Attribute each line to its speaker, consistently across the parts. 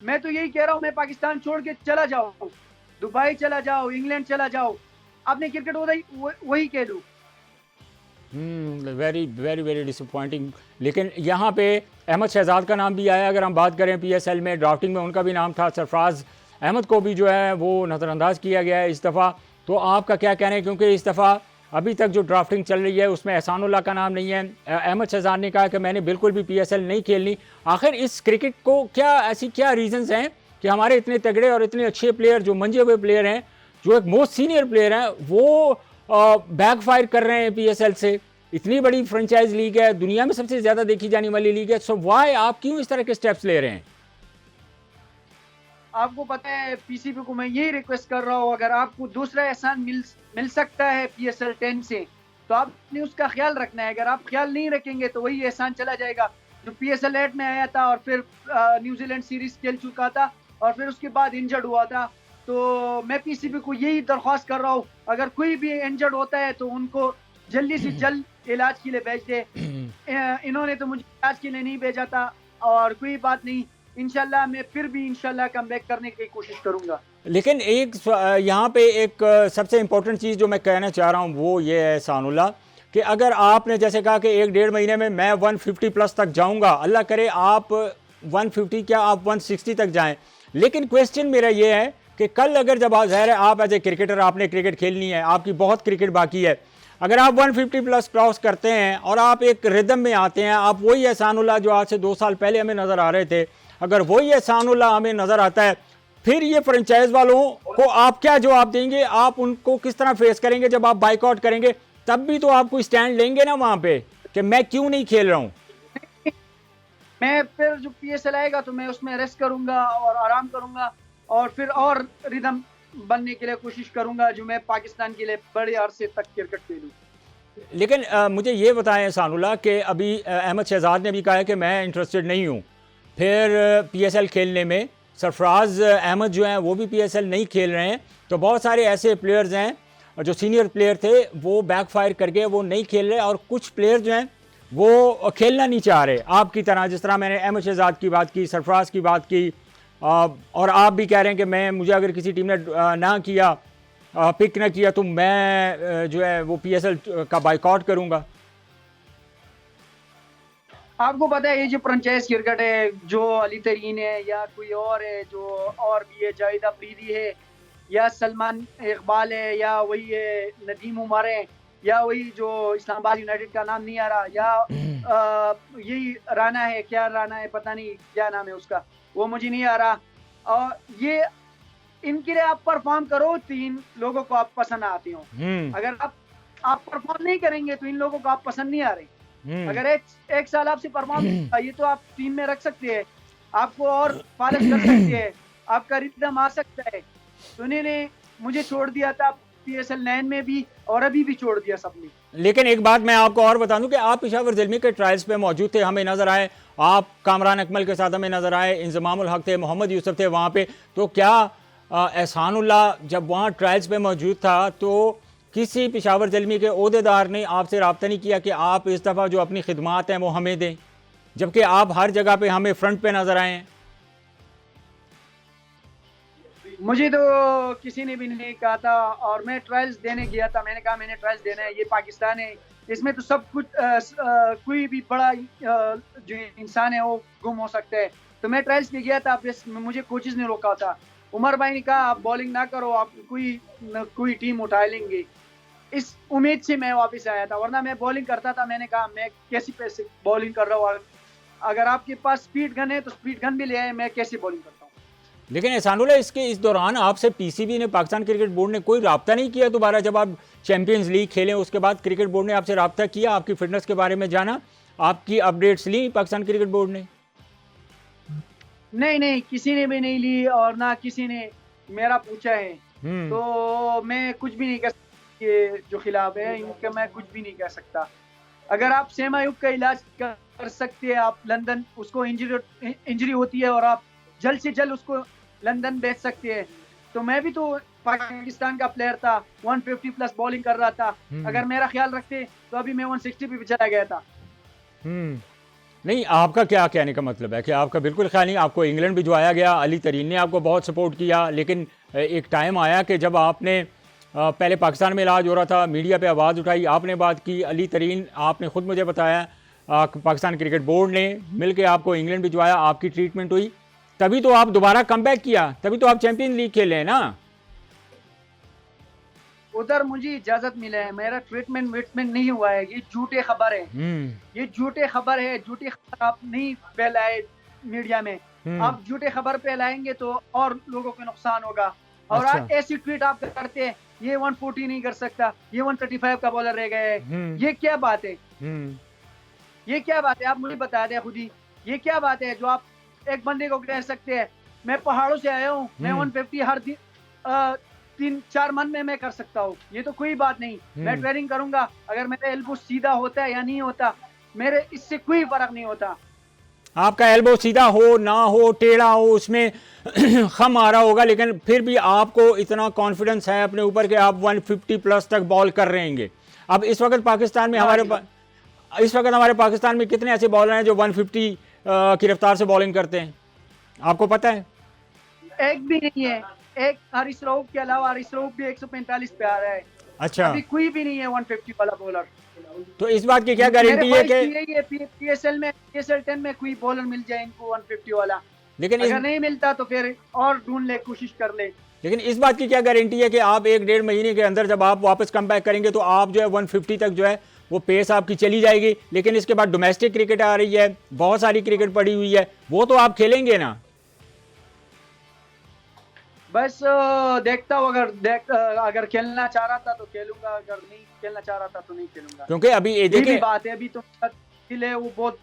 Speaker 1: मैं तो यही कह रहा हूँ, मैं पाकिस्तान छोड़ के चला जाऊँ, दुबई चला जाओ, इंग्लैंड चला जाओ, आपने क्रिकेट वही खेलूँ।
Speaker 2: Very very very disappointing. लेकिन यहाँ पे अहमद शहजाद का नाम भी आया, अगर हम बात करें पीएसएल में ड्राफ्टिंग में उनका भी नाम था। सरफराज अहमद को भी जो है वो नज़रअंदाज किया गया है इस दफ़ा। तो आपका क्या कहना है, क्योंकि इस दफ़ा अभी तक जो ड्राफ्टिंग चल रही है उसमें एहसानुल्लाह का नाम नहीं है। अहमद शहजाद ने कहा कि मैंने बिल्कुल भी पीएसएल नहीं खेलनी। आखिर इस क्रिकेट को क्या ऐसी क्या रीजंस हैं कि हमारे इतने तगड़े और इतने अच्छे प्लेयर, जो मंजे हुए प्लेयर हैं, जो एक मोस्ट सीनियर प्लेयर हैं, वो बैक फायर कर रहे हैं पीएसएल से। इतनी बड़ी फ्रेंचाइज लीग है, दुनिया में सबसे ज्यादा देखी जाने वाली लीग है, सो वाई आप क्यों इस तरह के स्टेप्स ले रहे हैं?
Speaker 1: आपको पता है पीसीबी को मैं यही रिक्वेस्ट कर रहा हूँ, अगर आपको दूसरा एहसान मिल सकता है पीएसएल 10 से, तो आपने उसका ख्याल रखना है। अगर आप ख्याल नहीं रखेंगे तो वही एहसान चला जाएगा जो पीएसएल 8 में आया था और फिर न्यूजीलैंड सीरीज खेल चुका था और फिर उसके बाद इंजर्ड हुआ था। तो मैं पीसीबी को यही दरख्वास्त कर रहा हूँ, अगर कोई भी इंजर्ड होता है तो उनको जल्दी से जल्द इलाज के लिए भेज दे। इन्होंने तो मुझे इलाज के लिए नहीं भेजा था, और कोई बात नहीं, इंशाल्लाह मैं फिर भी इंशाल्लाह कमबैक करने की कोशिश करूंगा।
Speaker 2: लेकिन एक यहाँ पे एक सबसे इंपॉर्टेंट चीज़ जो मैं कहना चाह रहा हूँ वो ये है सानुल्लाह, कि अगर आपने जैसे कहा कि 1-1.5 महीने में मैं 150 प्लस तक जाऊँगा, अल्लाह करे आप 150 क्या आप 160 तक जाएं, लेकिन क्वेश्चन मेरा ये है कि कल अगर जब ज़ाहिर है आप एज ए क्रिकेटर आपने क्रिकेट खेलनी है, आपकी बहुत क्रिकेट बाकी है, अगर आप 150 प्लस क्रॉस करते हैं और आप एक रिदम में आते हैं, आप वही एहसानुल्लाह जो आज से 2 साल पहले हमें नज़र आ रहे थे, अगर वही एहसानुल्लाह हमें नज़र आता है, फिर ये फ्रेंचाइज वालों को आप क्या जवाब देंगे? आप उनको किस तरह फेस करेंगे? जब आप बाइकआउट करेंगे तब भी तो आपको स्टैंड लेंगे ना वहां पे कि मैं क्यों नहीं खेल रहा हूं।
Speaker 1: मैं फिर जो पीएसएल आएगा तो मैं उसमें रेस्ट करूंगा और आराम करूंगा, और फिर और रिदम बनने के लिए कोशिश करूंगा, जो मैं पाकिस्तान के लिए बड़े अरसे तक क्रिकेट खेलूं।
Speaker 2: लेकिन मुझे ये बताएं सानुल्लाह कि अभी अहमद शहजाद ने भी कहा है कि मैं इंटरेस्टेड नहीं हूं फिर पीएसएल खेलने में। सरफराज अहमद जो हैं वो भी पीएसएल नहीं खेल रहे हैं। तो बहुत सारे ऐसे प्लेयर्स हैं जो सीनियर प्लेयर थे वो बैकफायर करके वो नहीं खेल रहे, और कुछ प्लेयर जो हैं वो खेलना नहीं चाह रहे आपकी तरह। जिस तरह मैंने अहमद शहजाद की बात की, सरफराज की बात की, और आप भी कह रहे हैं कि मैं मुझे अगर किसी टीम ने ना किया, पिक ना किया, तो मैं जो है वो पीएसएल का बाइकआउट करूंगा।
Speaker 1: आपको पता है ये जो फ्रेंचाइज क्रिकेट है, जो अली तरीन है या कोई और है, जो और भी है, जाहिद अफरीदी है या सलमान इकबाल है या वही है नदीम उमर है या वही जो इस्लामाबाद यूनाइटेड का नाम नहीं आ रहा, या यही राना है, क्या राना है पता नहीं क्या नाम है उसका, वो मुझे नहीं आ रहा। और ये इनके लिए आप परफॉर्म करो तो इन लोगों को आप पसंद आते हो। अगर आप परफॉर्म नहीं करेंगे तो इन लोगों को आप पसंद नहीं आ रहे। अगर एक साल आपसे परफॉर्म ये तो आप टीम में रख सकते हैं, आपको और पालिश कर सकते हैं, आपका रिदम आ सकता है। तो इन्होंने मुझे छोड़ दिया था पीएसएल 9 में भी, और अभी भी छोड़ दिया सबने।
Speaker 2: लेकिन एक बात मैं आपको और बता दूं कि आप पेशावर ज़ल्मी के ट्रायल्स पे मौजूद थे, हमें नजर आए, आप कामरान अकमल के साथ हमें नजर आए, इंजमामुल हक थे, मोहम्मद यूसुफ थे वहाँ पे। तो क्या एहसानुल्लाह जब वहाँ ट्रायल्स पे मौजूद था तो किसी पेशावर ज़ल्मी के ओहदेदार ने आपसे रब्ता नहीं किया कि आप इस दफ़ा जो अपनी खिदमात हैं वो हमें दें, जबकि आप हर जगह पे हमें फ्रंट पे नजर आए हैं?
Speaker 1: मुझे तो किसी ने भी नहीं कहा था, और मैं ट्रायल्स देने गया था, मैंने कहा मैंने ट्रायल्स देना है, ये पाकिस्तान है, इसमें तो सब कुछ कोई भी बड़ा जो इंसान है वो गुम हो सकता है। तो मैं ट्रायल्स पे गया था, बस मुझे कोचेस ने रोका था। उमर भाई ने कहा आप बॉलिंग ना करो, आप कोई टीम उठा लेंगे, इस उम्मीद से मैं वापस आया था, वरना मैं बॉलिंग करता था। मैंने कहा मैं कैसी पैसे बॉलिंग कर रहा हूँ, अगर आपके पास स्पीड गन है तो स्पीड गन भी ले आए, मैं कैसे बॉलिंग करता हूँ।
Speaker 2: लेकिन एहसानुल्लाह इसके इस दौरान आपसे पीसीबी ने, पाकिस्तान क्रिकेट बोर्ड ने कोई रब्ता नहीं किया दोबारा? जब आप चैंपियंस लीग खेलें उसके बाद क्रिकेट बोर्ड ने आपसे रब्ता किया, आपकी फिटनेस के बारे में जाना, आपकी अपडेट्स ली पाकिस्तान क्रिकेट बोर्ड ने?
Speaker 1: नहीं नहीं, किसी ने भी नहीं ली, और ना किसी ने मेरा पूछा है।
Speaker 2: हम्म।
Speaker 1: तो मैं कुछ भी नहीं कह सकता, ये जो खिलाफ है इनका मैं कुछ भी नहीं कह सकता। अगर आप सेमायुग का इलाज कर सकते हैं, आप लंदन, उसको इंजरी होती है और आप जल्द से जल्द उसको लंदन भेज सकते हैं, तो मैं भी तो पाकिस्तान का प्लेयर था, 150 प्लस बॉलिंग कर रहा था। अगर मेरा ख्याल रखते तो अभी मैं 160 पे चला गया था।
Speaker 2: नहीं, आपका क्या कहने का मतलब है कि आपका बिल्कुल ख्याल नहीं, आपको इंग्लैंड भिजवाया गया, अली तरीन ने आपको बहुत सपोर्ट किया, लेकिन एक टाइम आया कि जब आपने पहले पाकिस्तान में इलाज हो रहा था, मीडिया पे आवाज़ उठाई, आपने बात की, अली तरीन आपने ख़ुद मुझे बताया, पाकिस्तान क्रिकेट बोर्ड ने मिल के आपको इंग्लैंड भिजवाया, आपकी ट्रीटमेंट हुई, तभी तो आप दोबारा कम बैक किया, तभी तो आप चैम्पियन लीग खेले हैं ना।
Speaker 1: उधर मुझे इजाजत मिला है, मेरा ट्रीटमेंट वीटमेंट नहीं हुआ है, ये झूठे खबर है, ये झूठे खबर है, झूठी खबर आप नहीं फैलाए मीडिया में, आप झूठे खबर फैलाएंगे तो और लोगों को नुकसान होगा। और
Speaker 2: अच्छा।
Speaker 1: आज ऐसी ट्वीट आप करते हैं, ये 140 नहीं कर सकता, ये 135 का बॉलर रह गया है, ये क्या बात है? ये क्या बात है? आप मुझे बता दें खुद ही, ये क्या बात है जो आप एक बंदे को कह सकते हैं मैं पहाड़ों से आया हूँ, मैं 150 हर दिन 3-4 मन में मैं कर सकता हूँ, ये तो कोई बात नहीं, मैं ट्रेनिंग करूंगा, अगर मेरा एल्बो सीधा होता है या नहीं होता, मेरे इससे कोई फर्क नहीं होता।
Speaker 2: आपका एल्बो सीधा हो ना हो, टेढ़ा हो, उसमें खम आ रहा होगा, लेकिन फिर भी आपको इतना कॉन्फिडेंस है अपने ऊपर कि आप 150 प्लस तक बॉल कर रहेंगे। अब इस वक्त पाकिस्तान में हमारे पाकिस्तान में कितने ऐसे बॉलर हैं जो 150 की रफ्तार से बॉलिंग करते हैं, आपको पता है?
Speaker 1: एक भी नहीं है, एक हारिस रऊफ के अलावा, हारिस रऊफ भी 145 पे आ रहा है।
Speaker 2: अच्छा,
Speaker 1: अभी कोई भी नहीं है 150 वाला बॉलर।
Speaker 2: तो इस बात की क्या गारंटी है कि
Speaker 1: PSL 10 में कोई बॉलर मिल जाए इनको 150 वाला,
Speaker 2: लेकिन
Speaker 1: अगर नहीं मिलता तो फिर और ढूंढ ले, कोशिश कर ले।
Speaker 2: लेकिन इस बात की क्या गारंटी है कि आप 1-1.5 महीने के अंदर जब आप वापस कम बैक करेंगे तो आप जो है 150 तक जो है वो पेस आपकी चली जाएगी, लेकिन इसके बाद डोमेस्टिक क्रिकेट आ रही है, बहुत सारी क्रिकेट पड़ी हुई है, वो तो आप खेलेंगे ना?
Speaker 1: बस देखता हूँ, अगर खेलना चाह रहा था तो खेलूंगा, अगर नहीं खेलना चाह रहा था तो नहीं खेलूंगा।
Speaker 2: क्योंकि अभी ये देखिए
Speaker 1: बात है, अभी तो दिल है वो बहुत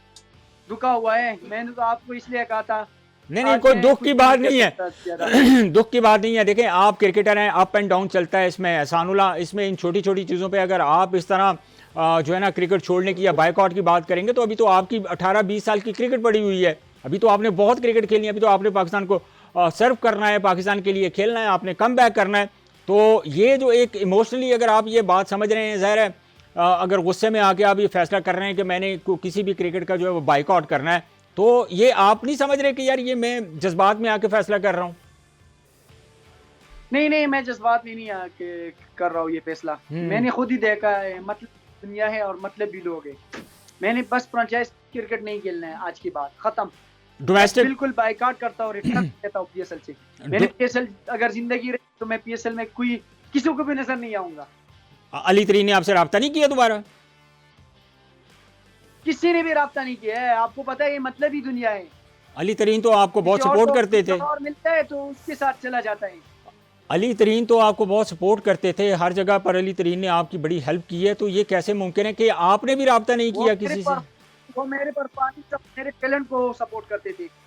Speaker 1: दुखा हुआ है, मैंने तो आपको इसलिए कहा था।
Speaker 2: नहीं, कोई दुख की बात नहीं है दुख की बात नहीं है। देखें, आप क्रिकेटर हैं, अप एंड डाउन चलता है इसमें, एहसानुल्लाह, इसमें इन छोटी छोटी चीज़ों पे अगर आप इस तरह जो है ना क्रिकेट छोड़ने की या बायकॉट की बात करेंगे तो अभी तो आपकी 18-20 साल की क्रिकेट पड़ी हुई है, अभी तो आपने बहुत क्रिकेट खेलनी है, अभी तो आपने पाकिस्तान को सर्व करना है, पाकिस्तान के लिए खेलना है, आपने कम बैक करना है। तो ये जो एक इमोशनली अगर आप ये बात समझ रहे हैं, ज़ाहिर है अगर गुस्से में आके आप ये फैसला कर रहे हैं कि मैंने किसी भी क्रिकेट का जो है वो बाइकआउट करना है, तो ये आप नहीं समझ रहे कि यार ये मैं जज्बात में आके फैसला कर रहा हूँ?
Speaker 1: नहीं, मैं जज्बात में नहीं आके कर रहा हूँ ये फैसला, मैंने खुद ही देखा है, मतलब दुनिया है और मतलब भी लोग है, मैंने बस फ्रेंचाइज क्रिकेट नहीं खेलना है, आज की बात खत्म,
Speaker 2: डोमेस्टिक
Speaker 1: बिल्कुल बाइकआउट करता हूँ, रिटर्न देता हूँ PSL से। मैंने PSL अगर जिंदगी रही तो मैं PSL में किसी को भी नजर नहीं आऊंगा।
Speaker 2: अली तरीन ने आपसे रब्ता नहीं किया दोबारा?
Speaker 1: किसी ने भी रब्ता नहीं किया है, आपको पता है ये मतलब ही दुनिया है।
Speaker 2: अली तरीन तो आपको बहुत सपोर्ट करते थे,
Speaker 1: और मिलता है तो उसके साथ चला जाता है।
Speaker 2: अली तरीन तो आपको बहुत सपोर्ट करते थे, हर जगह पर अली तरीन ने आपकी बड़ी हेल्प की है, तो ये कैसे मुमकिन है कि आपने भी रब्ता नहीं किया किसी से?
Speaker 1: वो मेरे पर पानी, मेरे टैलेंट को सपोर्ट करते थे।